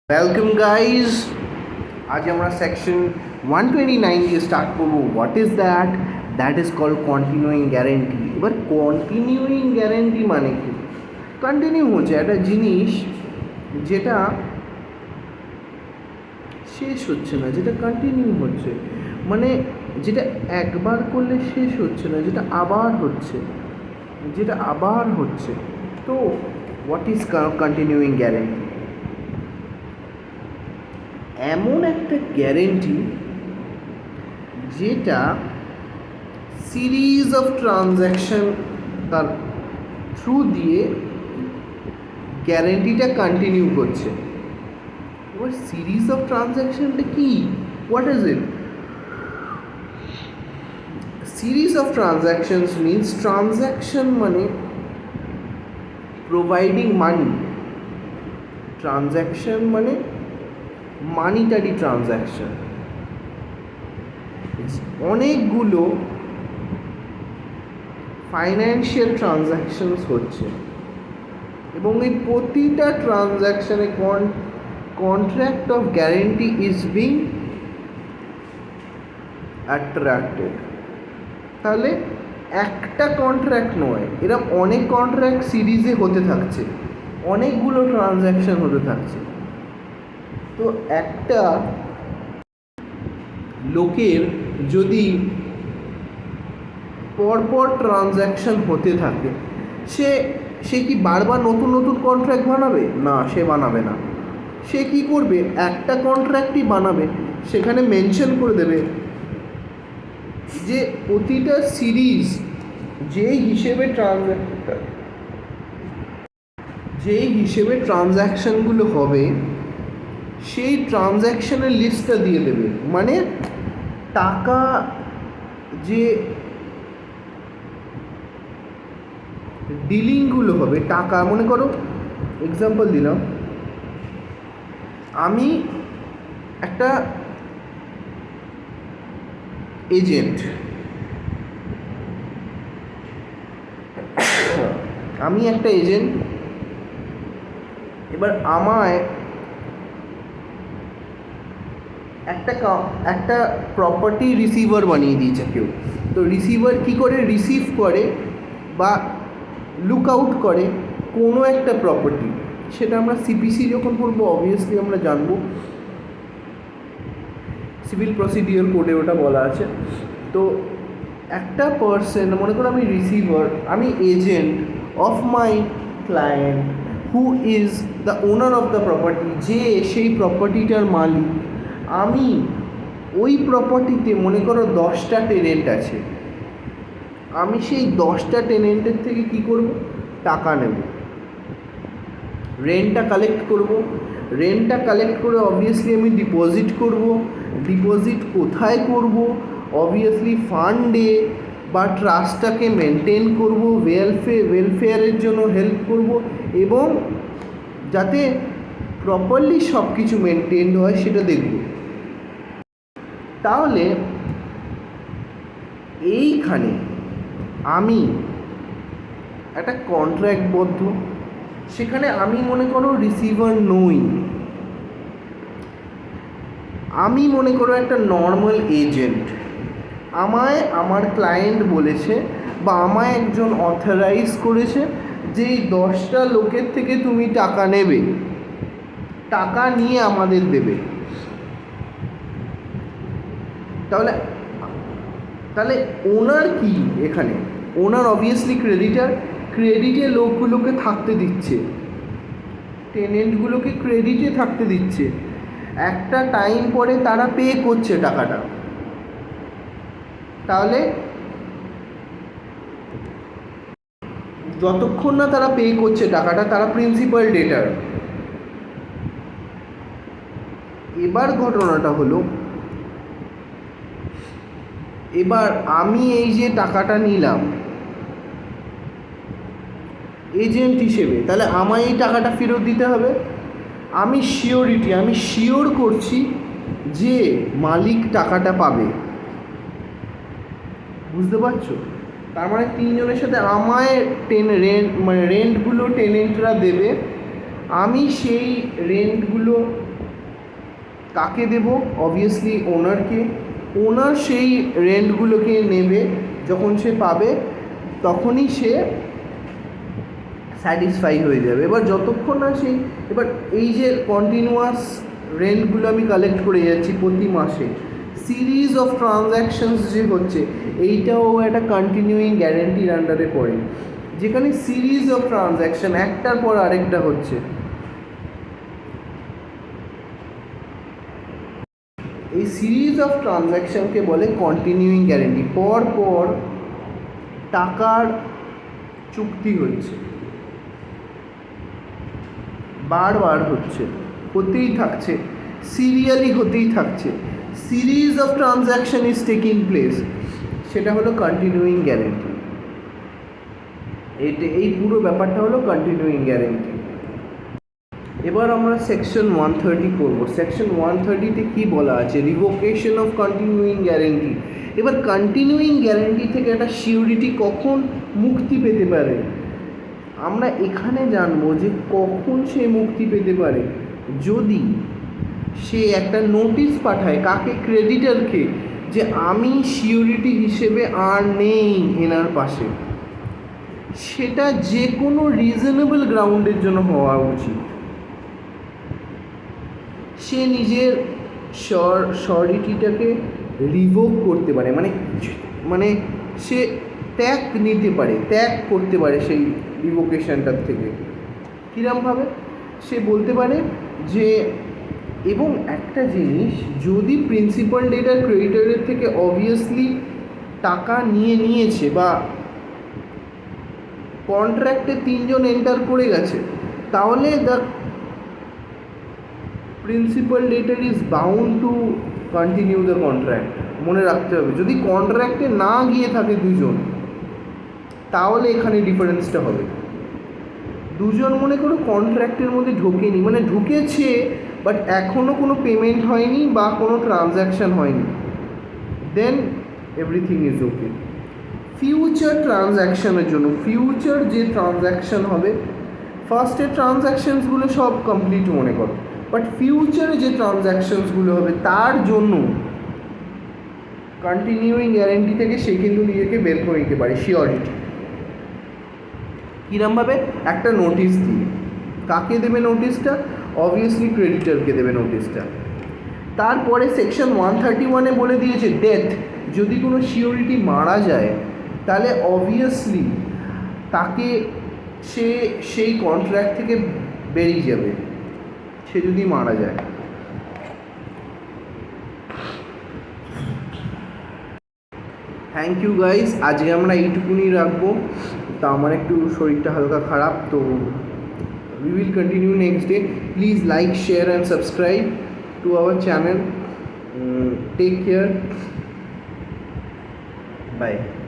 Welcome guys. আজ আমরা section 129 দিয়ে স্টার্ট করবো। What is that? That is called continuing guarantee. এবার কন্টিনিউইং গ্যারেন্টি মানে কি? কন্টিনিউ হচ্ছে একটা জিনিস যেটা শেষ হচ্ছে না, যেটা কন্টিনিউ হচ্ছে, মানে যেটা একবার করলে শেষ হচ্ছে না, যেটা আবার হচ্ছে, তো হোয়াট ইজ কন্টিনিউইং গ্যারেন্টি? এমন একটা গ্যারেন্টি যেটা সিরিজ অফ ট্রানজ্যাকশন তার থ্রু দিয়ে গ্যারেন্টিটা কন্টিনিউ করছে। এবার সিরিজ অফ ট্রানজ্যাকশনটা কি? What is it? Series of transactions means transaction মানে প্রোভাইডিং মানি, ট্রানজ্যাকশন মানে মানিটারি ট্রানজ্যাকশন। অনেকগুলো ফাইন্যান্সিয়াল ট্রানজ্যাকশনস হচ্ছে এবং এই প্রতিটা ট্রানজ্যাকশানে contract of guarantee is being attracted. তাহলে একটা কন্ট্রাক্ট নয়, এরকম অনেক কন্ট্রাক্ট সিরিজে হতে থাকছে, অনেকগুলো ট্রানজ্যাকশন হতে থাকছে। তো একটা লোকের যদি পরপর ট্রানজ্যাকশন হতে থাকে, সে কি বারবার নতুন নতুন কন্ট্রাক্ট বানাবে? না, সে বানাবে না। সে কি করবে? একটা কন্ট্রাক্টই বানাবে, সেখানে মেনশন করে দেবে যে প্রতিটা সিরিজ যেই হিসেবে ট্রানজ্যাকশনগুলো হবে সেই ট্রানজ্যাকশনের লিস্টটা দিয়ে দেবে। মানে টাকা যে ডিলিংগুলো হবে, টাকা, মনে করো এক্সাম্পল দিলাম, আমি একটা এজেন্ট, এবার আমায় একটা প্রপার্টি রিসিভার বানিয়ে দিয়েছে কেউ। তো রিসিভার কী করে রিসিভ করে বা লুক আউট করে কোনো একটা প্রপার্টি, সেটা আমরা সিপিসি যখন পড়বো অবভিয়াসলি আমরা জানবো, সিভিল প্রসিডিওর কোডে ওটা বলা আছে। তো একটা পার্সন, মনে করো আমি রিসিভার, আমি agent of my client who is the owner of the property, যে সেই প্রপার্টিটার মালিক। আমি ওই প্রপার্টিতে মনে করো 10টা টেনেন্ট আছে, আমি সেই 10টা টেনেন্টের থেকে কী করব? টাকা নেব, রেন্টটা কালেক্ট করে অবভিয়াসলি আমি ডিপোজিট করব। ডিপোজিট কোথায় করব? অবভিয়াসলি ফান্ডে বা ট্রাস্টটাকে মেনটেন করব, ওয়েলফেয়ারের জন্য হেল্প করব এবং যাতে প্রপারলি সব কিছু মেনটেন হয় সেটা দেখব। তাহলে এইখানে আমি একটা কন্ট্রাক্টবদ্ধ, সেখানে আমি মনে করো রিসিভার নই, আমি মনে করো একটা নর্মাল এজেন্ট। আমায় আমার ক্লায়েন্ট বলেছে বা আমায় একজন অথরাইজ করেছে যে এই 10টা লোকের থেকে তুমি টাকা নেবে, টাকা নিয়ে আমাদের দেবে। তাহলে ওনার কি এখানে? ওনার অবভিয়াসলি ক্রেডিটে লোকগুলোকে থাকতে দিচ্ছে, টেনেন্টগুলোকে ক্রেডিটে থাকতে দিচ্ছে, একটা টাইম পরে তারা পে করছে টাকাটা। তাহলে যতক্ষণ না তারা পে করছে টাকাটা, তারা প্রিন্সিপাল ডেটার। এবার ঘটনাটা হলো, এবার আমি এই যে টাকাটা নিলাম এজেন্ট হিসেবে, তাহলে আমায় এই টাকাটা ফেরত দিতে হবে। আমি শিওর করছি যে মালিক টাকাটা পাবে। বুঝতে পারছো? তার মানে তিনজনের সাথে আমায় রেন্টগুলো টেনেন্টরা দেবে, আমি সেই রেন্টগুলো কাকে দেব? অবভিয়াসলি ওনারকে। ওনার সেই রেন্টগুলোকে নেবে, যখন সে পাবে তখনই সে স্যাটিসফাই হয়ে যাবে। এবার যতক্ষণ না সেই, এবার এই যে কন্টিনিউয়াস রেন্টগুলো আমি কালেক্ট করে যাচ্ছি প্রতি মাসে, সিরিজ অফ ট্রানজ্যাকশনস যে হচ্ছে, এইটাও একটা কন্টিনিউইং গ্যারেন্টির আন্ডারে পড়ে, যেখানে সিরিজ অফ ট্রানজ্যাকশন একটার পর আরেকটা হচ্ছে। এই সিরিজ অফ ট্রানজ্যাকশনকে বলে কন্টিনিউইং গ্যারেন্টি। পর পর টাকার চুক্তি হচ্ছে, বারবার হচ্ছে, হতেই থাকছে, সিরিয়ালি হতেই থাকছে, series of transaction is taking place, সেটা হলো কন্টিনিউইং গ্যারেন্টি। এই পুরো ব্যাপারটা হলো কন্টিনিউইং গ্যারেন্টি। এবার আমরা সেকশন 130 করব। সেকশন 130-তে কী বলা আছে? Revocation of continuing guarantee. এবার কন্টিনিউইং গ্যারেন্টি থেকে একটা সিউরিটি কখন মুক্তি পেতে পারে, আমরা এখানে জানবো যে কখন সে মুক্তি পেতে পারে। যদি সে একটা নোটিশ পাঠায়, কাকে? ক্রেডিটরকে, যে আমি সিউরিটি হিসেবে আর নেই এনার পাশে। সেটা যে কোনো রিজনেবল গ্রাউন্ডের জন্য হওয়া উচিত। সে নিজের সিউরিটিটাকে রিভোক করতে পারে, মানে সে ত্যাগ নিতে পারে, ত্যাগ করতে পারে সেই রিভোকেশনটার থেকে। কীরকমভাবে? সে বলতে পারে যে, এবং একটা জিনিস, যদি প্রিন্সিপাল ডেটার ক্রেডিটরের থেকে অবভিয়াসলি টাকা নিয়েছে বা কন্ট্রাক্টে 3 জন এন্টার করে গেছে, তাহলে দ্য প্রিন্সিপাল ডেটার is bound to continue the contract. মনে রাখতে হবে, যদি কন্ট্রাক্টে না গিয়ে থাকে 2 জন, তাহলে এখানে ডিফারেন্সটা হবে। 2 জন মনে করো কন্ট্রাক্টের মধ্যে ঢোকেনি, মানে ঢুকেছে বাট এখনও কোনো পেমেন্ট হয়নি বা কোনো ট্রানজ্যাকশান হয়নি, then everything is okay. Future ট্রানজ্যাকশানের জন্য, ফিউচার যে ট্রানজ্যাকশান হবে, ফার্স্টের ট্রানজ্যাকশানসগুলো সব কমপ্লিট মনে করো, বাট ফিউচারে যে ট্রানজ্যাকশানসগুলো হবে তার জন্য কন্টিনিউইং গ্যারেন্টি থেকে সে কিন্তু নিজেকে বের করে নিতে পারে সিওরিটি। কীরমভাবে? একটা নোটিশ দিয়ে। কাকে দেবে নোটিশটা? অবভিয়াসলি ক্রেডিটরকে দেবে নোটিশটা। তারপরে সেকশন 131-এ বলে দিয়েছে ডেথ। যদি কোনো সিওরিটি মারা যায়, তাহলে অবভিয়াসলি তাকে সেই কন্ট্রাক্ট থেকে বেরিয়ে যাবে, সে যদি মারা যায়। থ্যাংক ইউ গাইস, আজকে আমরা এইটুকুনি রাখবো। তা আমার একটু শরীরটা হালকা খারাপ, তো we will continue next day. Please like, share and subscribe to our channel. Take care. Bye.